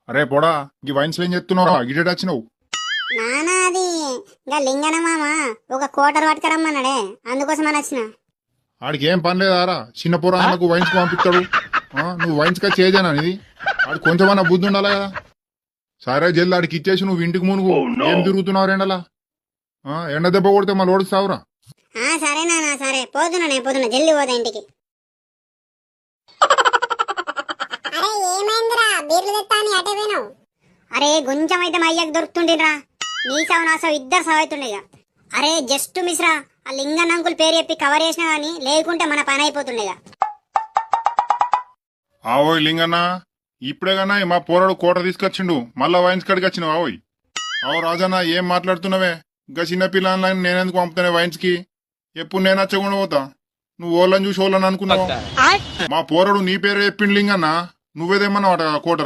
అరే పొడా ఈ వైన్స్ ఏం చెప్తున్నావు గిటెట్ వచ్చినావు నానా అది ఇంకా లింగన మామ ఒక కోటర్ పట్టుకరమ్మన్నాడే అందుకోసం అని వచ్చిన. ఆడికి ఏం పని లేదారా చిన్న పొరాలకు వైన్స్ పంపిస్తాడు నువ్వు వైన్స్ కా చేజానా ఇది ఆడు కొంచెమన్నా బుద్ధి ఉండాలి కదా. సరే జల్ది ఆడికి ఇచ్చేసి నువ్వు ఇంటికి మునుగు. ఏం తిరుగుతున్నావు రెండలా ఎండ దెబ్బ కొడితే మళ్ళీ ఓడిస్తావురా. సరే నానా సరే పోతున్నా జల్ది పోతా ఇంటికి. అరే ఏమైందిరా బీర్లు తెత్తాని అటే పోయినావు? అరే కొంచెం అయితే మా అయ్యకు దొరుకుతుండేరా, నీ సవ నా సవ ఇద్దరు సవ అవుతుండే. అరే జస్ట్ మిస్రా ఆ లింగన్ అంకుల్ పేరు చెప్పి కవర్ చేసినా గానీ లేకుంటే మన పని అయిపోతుండేగా. ఆవోయ్ లింగన్న ఇప్పుడే కన్నా మా పోరాడు కోట తీసుకొచ్చిండు మళ్ళా వైన్స్ కాడికి వచ్చినావు. ఆవోయ్ అవు రాజన్న ఏం మాట్లాడుతున్నావే ఇంకా చిన్నపిల్లలని నేనెందుకు పంపుతానే వైన్స్ కి? ఎప్పుడు నేను వచ్చకుండా పోతా నువ్వు ఓళ్ళని చూసి ఓళ్ళని అనుకున్నావు. మా పోరాడు నీ పేరు చెప్పిండు లింగన్న, నువ్వేదేమన్నావు కోట